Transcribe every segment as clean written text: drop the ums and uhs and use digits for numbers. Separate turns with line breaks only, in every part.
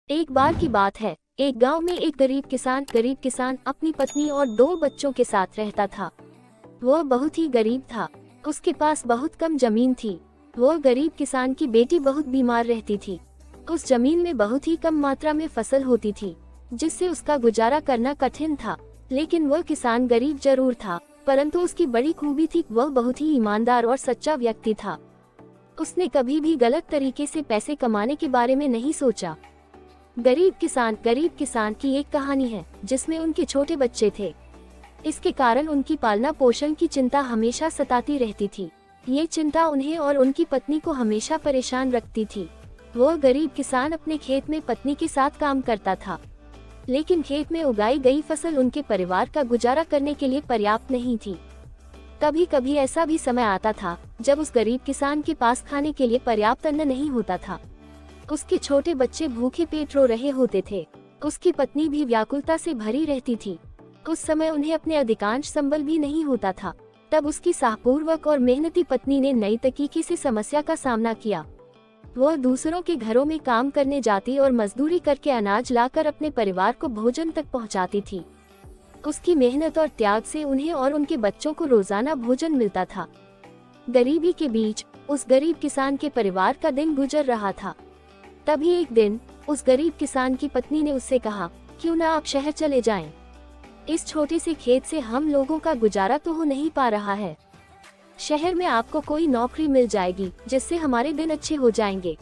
एक बार की बात है, एक गांव में एक गरीब किसान अपनी पत्नी और 2 बच्चों के साथ रहता था। वह बहुत ही गरीब था। उसके पास बहुत कम जमीन थी। वह गरीब किसान की बेटी बहुत बीमार रहती थी। उस जमीन में बहुत ही कम मात्रा में फसल होती थी, जिससे उसका गुजारा करना कठिन था। लेकिन वह किसान गरीब जरूर था, परंतु उसकी बड़ी खूबी थी, वह बहुत ही ईमानदार और सच्चा व्यक्ति था। उसने कभी भी गलत तरीके से पैसे कमाने के बारे में नहीं सोचा। गरीब किसान की एक कहानी है, जिसमें उनके छोटे बच्चे थे। इसके कारण उनकी पालना पोषण की चिंता हमेशा सताती रहती थी। ये चिंता उन्हें और उनकी पत्नी को हमेशा परेशान रखती थी। वह गरीब किसान अपने खेत में पत्नी के साथ काम करता था, लेकिन खेत में उगाई गई फसल उनके परिवार का गुजारा करने के लिए पर्याप्त नहीं थी। कभी कभी ऐसा भी समय आता था जब उस गरीब किसान के पास खाने के लिए पर्याप्त अन्न नहीं होता था। उसके छोटे बच्चे भूखे पेट रो रहे होते थे। उसकी पत्नी भी व्याकुलता से भरी रहती थी। उस समय उन्हें अपने अधिकांश संबल भी नहीं होता था। तब उसकी साहपूर्वक और मेहनती पत्नी ने नई तरीके से समस्या का सामना किया। वह दूसरों के घरों में काम करने जाती और मजदूरी करके अनाज लाकर अपने परिवार को भोजन तक पहुंचाती थी। उसकी मेहनत और त्याग से उन्हें और उनके बच्चों को रोजाना भोजन मिलता था। गरीबी के बीच उस गरीब किसान के परिवार का दिन गुजर रहा था। तभी एक दिन उस गरीब किसान की पत्नी ने उससे कहा, क्यों ना आप शहर चले जाएं? इस छोटे से खेत से हम लोगों का गुजारा तो हो नहीं पा रहा है। शहर में आपको कोई नौकरी मिल जाएगी, जिससे हमारे दिन अच्छे हो जाएंगे।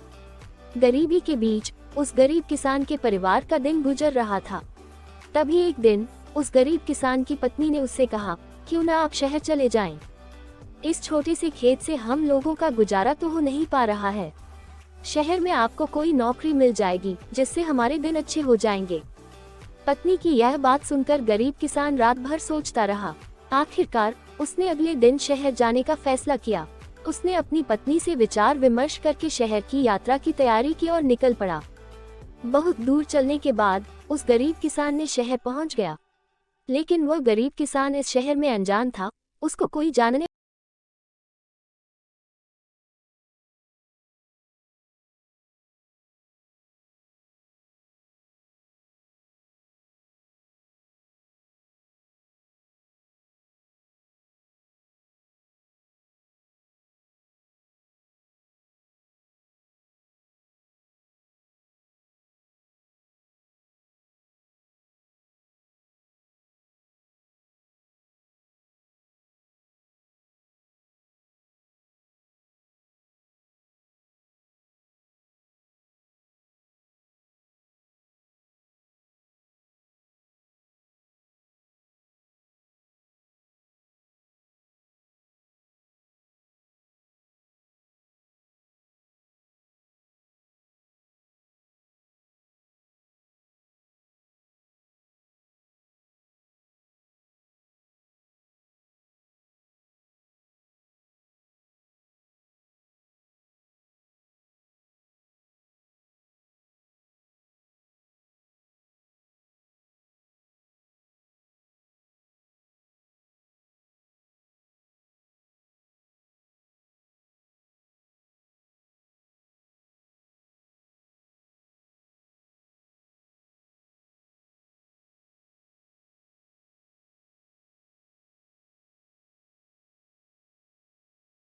गरीबी के बीच उस गरीब किसान के परिवार का दिन गुजर रहा था। तभी एक दिन उस गरीब किसान की पत्नी ने उससे कहा, क्यों ना आप शहर चले जाएं? इस छोटे से खेत से हम लोगों का गुजारा तो हो नहीं पा रहा है। शहर में आपको कोई नौकरी मिल जाएगी, जिससे हमारे दिन अच्छे हो जाएंगे। पत्नी की यह बात सुनकर गरीब किसान रात भर सोचता रहा। आखिरकार उसने अगले दिन शहर जाने का फैसला किया। उसने अपनी पत्नी से विचार विमर्श करके शहर की यात्रा की तैयारी की और निकल पड़ा। बहुत दूर चलने के बाद उस गरीब किसान ने शहर पहुंच गया। लेकिन वह गरीब किसान इस शहर में अनजान था। उसको कोई जानने